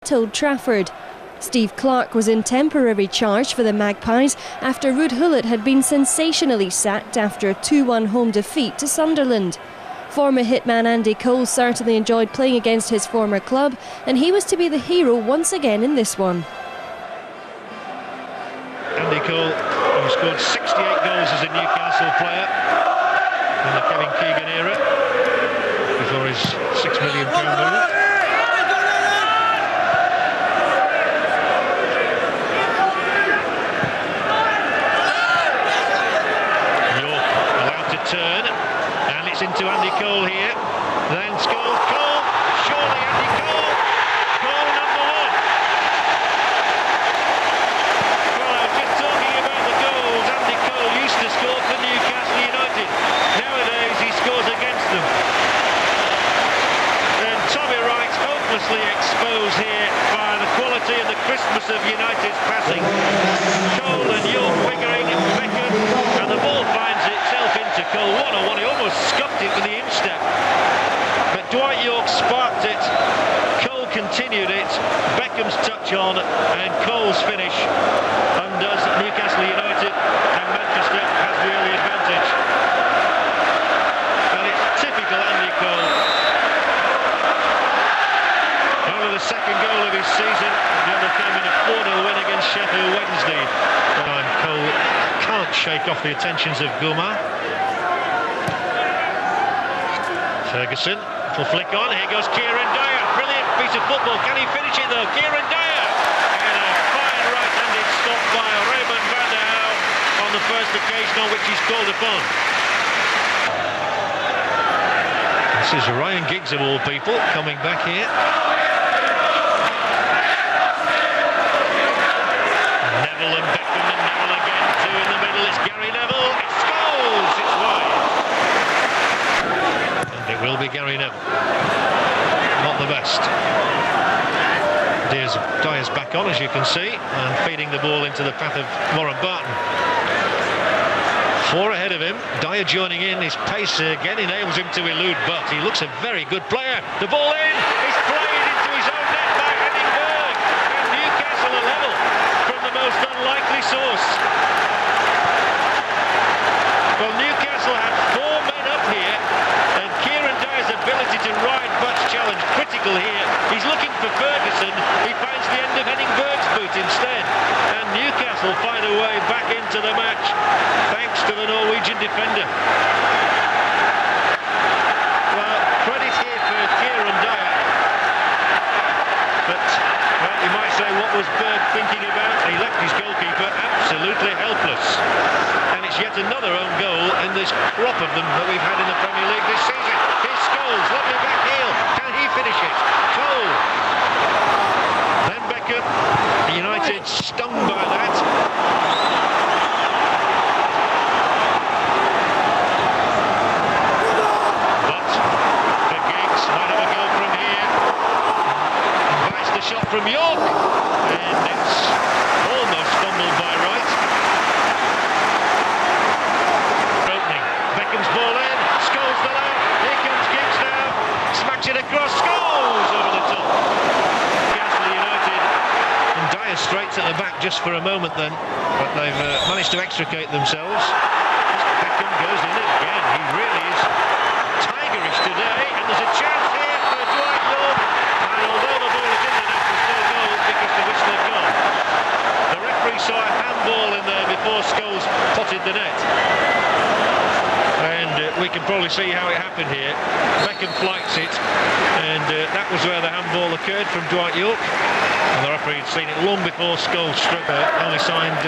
told Trafford. Steve Clarke was in temporary charge for the Magpies after Ruud Gullit had been sensationally sacked after a 2-1 home defeat to Sunderland. Former hitman A.Cole certainly enjoyed playing against his former club, and he was to be the hero once again in this one. A.Cole, who scored 68 goals as a Newcastle player in the Kevin Keegan era before his £6 million move. Turn, and it's into A.Cole here, then Cole, surely A.Cole, goal number 1. Well, I was just talking about the goals A.Cole used to score for Newcastle United. Nowadays he scores against them. And Tommy Wright's hopelessly exposed here by the quality and the crispness of United's passing. Cole and York fingering Beckham, and the ball finds itself into Cole. What a one, he almost scuffed it with the instep. But Dwight York sparked it, Cole continued it, Beckham's touch on, and Cole's finish undoes Newcastle United, and Manchester has the early advantage. And it's typical A.Cole. Only the second goal of his season, the other came in a 4-0 win against Sheffield Wednesday. And Cole can't shake off the attentions of Gouma. Ferguson will flick on, here goes Kieran Dyer, brilliant piece of football, can he finish it though? Kieran Dyer! And a fine right-handed stop by Raymond van der Houw on the first occasion on which he's called upon. This is Ryan Giggs of all people coming back here. Neville and Beckham, and Neville again, two in the middle, it's Gary Neville, it scores, it's wide. And it will be Gary Neville. Not the best. Dyer's back on, as you can see, and feeding the ball into the path of Warren Barton. 4 ahead of him, Dyer joining in, his pace again enables him to elude, but he looks a very good player. The ball in, it's played into his own net by Berg, and Newcastle are level from the most unlikely source. Well, Newcastle had 4 men up here, and Kieran Dyer's ability to ride Butt's challenge critical here. He's looking for Ferguson, he finds the end of Henning Berg's boot instead, and Newcastle find a way back into the match thanks to the Norwegian defender. Well, credit here for Kieran Dyer, but well, you might say, what was Berg thinking about? He left his goalkeeper absolutely helpless, and it's yet another own goal in this crop of them that we've had in the Premier League this season. Here's Scholes, lovely back heel, can he finish it? Cole, then Beckham, United stung by that. But for Giggs, might have a go from here, invites the shot from York, and it's almost fumbled by Wright. Opening, Beckham's ball in, Scholes the left, here comes Giggs now, smacks it across, Scholes over the top. Newcastle United, and Dyer straight at the back just for a moment then, but they've managed to extricate themselves. Beckham goes in again, he really is tigerish today, and there's a chance here for Dwight York, and although the ball is in the net, there's no goal because to which they've gone. The referee saw a handball in there before Scholes potted the net. And we can probably see how it happened here. Beckham flights it, and that was where the handball occurred from Dwight York. And the referee had seen it long before Scholes struck, only signed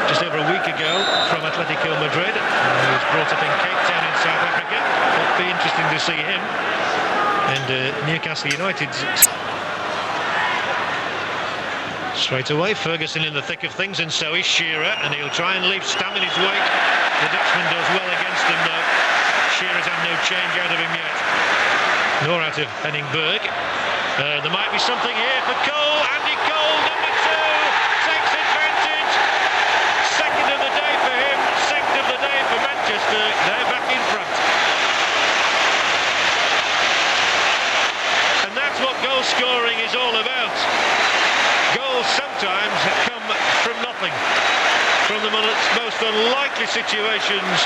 just over a week ago from Atletico Madrid. He was brought up in Cape Town in South Africa. It'd be interesting to see him. And Newcastle United straight away. Ferguson in the thick of things, and so is Shearer, and he'll try and leave Stam in his wake. The Dutchman does well against him though. Shearer's had no change out of him yet, nor out of Henning Berg. There might be something here for Cole. A.Cole, number 2, takes advantage. Second of the day for him, second of the day for Manchester. They're back in front. And that's what goal scoring is all about. most unlikely situations.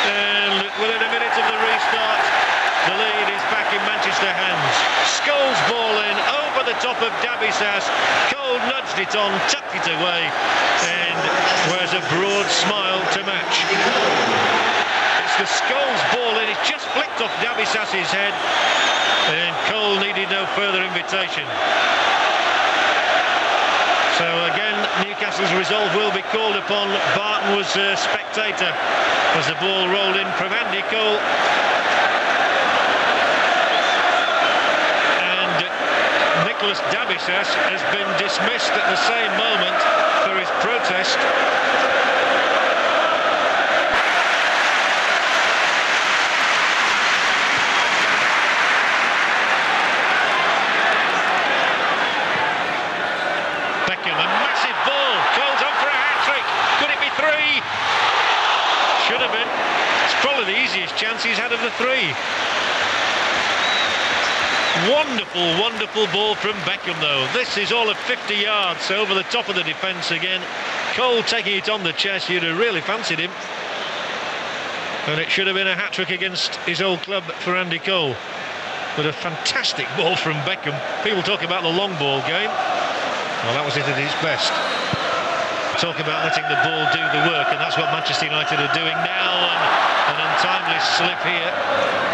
And within a minute of the restart, the lead is back in Manchester hands. Scholes ball in over the top of Dabisas. Cole nudged it on, tucked it away, and wears a broad smile to match. It's the Scholes ball in. It's just flicked off Dabisas's head, and Cole needed no further invitation. So again, Newcastle's resolve will be called upon. Barton was a spectator as the ball rolled in from A.Cole. And Nicholas Dabisas has been dismissed at the same moment for his protest. Should have been. It's probably the easiest chance he's had of the three. Wonderful, wonderful ball from Beckham, though. This is all at 50 yards, over the top of the defence again. Cole taking it on the chest. You'd have really fancied him. And it should have been a hat-trick against his old club for A.Cole. But a fantastic ball from Beckham. People talk about the long ball game. Well, that was it at its best. Talk about letting the ball do the work, and that's what Manchester United are doing now. And an untimely slip here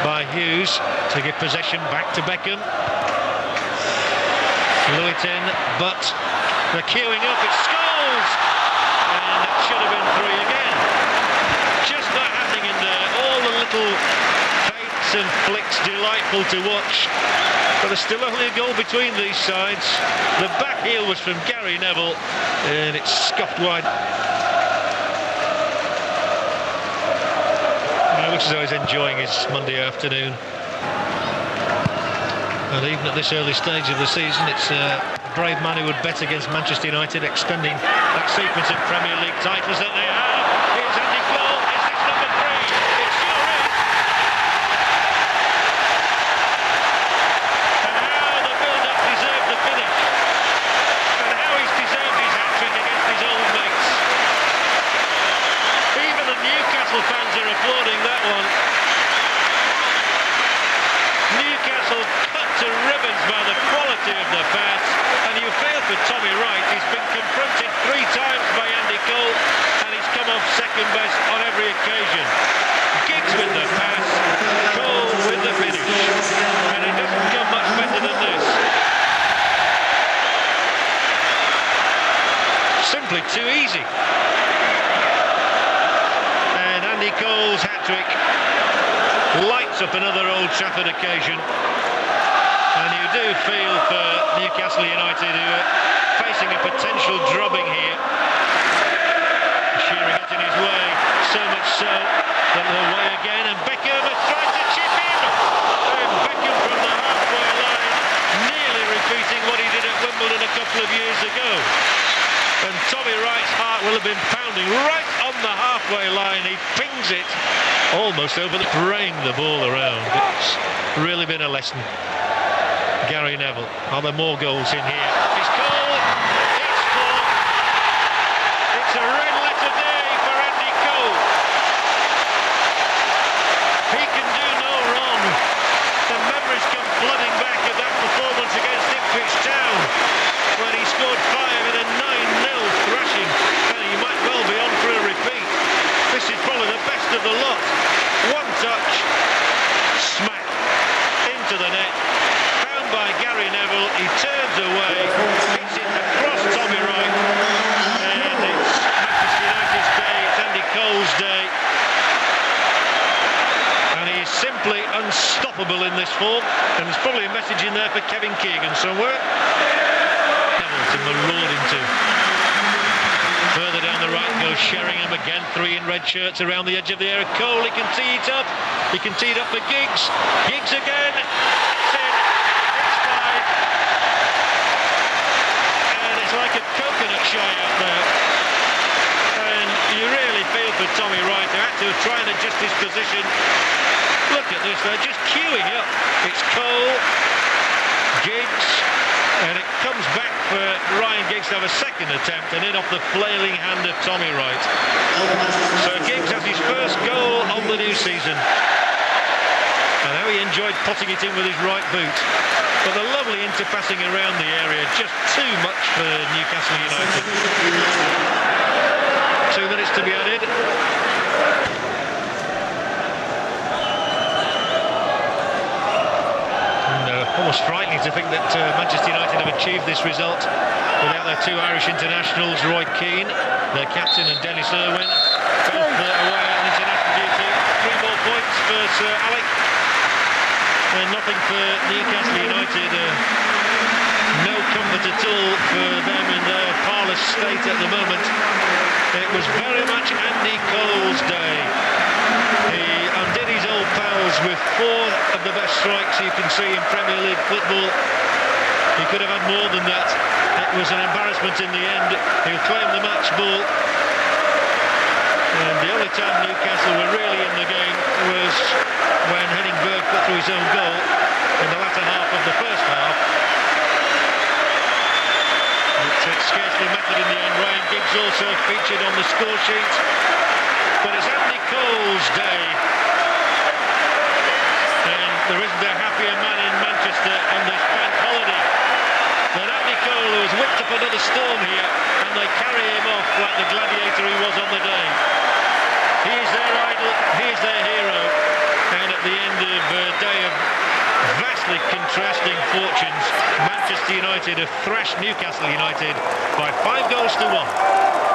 by Hughes to give possession back to Beckham. Blew it in, but they're queuing up. It's Scholes, and it should have been three again. Just not happening in there. All the little feints and flicks delightful to watch. But there's still only a goal between these sides. The back heel was from Gary Neville, and it's scuffed wide. Looks as though he's enjoying his Monday afternoon. And even at this early stage of the season, it's a brave man who would bet against Manchester United extending that sequence of Premier League titles that they have. Here's A.Cole. Is this number 3? It sure is. And how the build-up deserved the finish. And how he's deserved his hat-trick against his old mates. Even the Newcastle fans are applauding that one. Newcastle cut to ribbons by the quality of the pass, and you feel for Tommy Wright. He's been confronted 3 times by A.Cole, and he's come off second best on every occasion. Giggs with the pass, Cole with the finish, and it doesn't come much better than this. Simply too easy. And A.Cole's hat-trick lights up another Old Trafford occasion. And you do feel for Newcastle United, who are facing a potential drubbing here. Shearer gets in his way, so much so that they're away again, and Beckham has tried to chip in. And Beckham from the halfway line, nearly repeating what he did at Wimbledon a couple of years ago. And Tommy Wright's heart will have been pounding right on the halfway line. He pings it almost over the spraying the ball around. It's really been a lesson. Gary Neville. Are there more goals in here? It's Cole. It's 4. It's a red letter day for A.Cole. He can do no wrong. The memories come flooding back of that performance against Ipswich Town, when he scored 5 in a 9-0 thrashing, and he might well be on for a repeat. This is probably the best of the lot. One touch, smack into the net, found by Gary Neville. He turns away, hits it across Tommy Wright, and it's Manchester United's day. It's A.Cole's day, and he's simply unstoppable in this form. And there's probably a message in there for Kevin Keegan somewhere. To maraud into. Further down the right goes Sheringham again. 3 in red shirts around the edge of the area. Cole, he can tee it up. He can tee it up for Giggs. Giggs again. It's in. It's 5. And it's like a coconut shy out there. And you really feel for Tommy Wright, who had to try and adjust his position. Look at this, they're just queuing up. It's Cole, Giggs, And it comes back for Ryan Giggs to have a second attempt, and in off the flailing hand of Tommy Wright. So Giggs has his first goal of the new season. And how he enjoyed potting it in with his right boot. But the lovely interpassing around the area, just too much for Newcastle United. 2 minutes to be added. Almost frightening to think that Manchester United have achieved this result without their two Irish internationals, Roy Keane, their captain, and Dennis Irwin, both away on international duty. 3 more points for Sir Alec, and nothing for Newcastle United. No comfort at all for them in their parlous state at the moment. It was very much Andy Cole's day. He undid his old pals with 4 of the best strikes you can see in Premier League football. He could have had more than that. It was an embarrassment in the end. He'll claim the match ball. And the only time Newcastle were really in the game was when Berg put through his own goal in the latter half of the first half. It scarcely mattered in the end. Ryan Giggs also featured on the score sheet. But it's Andy Cole's day. And there isn't a happier man in Manchester on this bank holiday than Andy Cole, who has whipped up another storm here, and they carry him off like the gladiator he was on the day. He is their idol, he is their hero, and at the end of a day of vastly contrasting fortunes, Manchester United have thrashed Newcastle United by 5 goals to 1.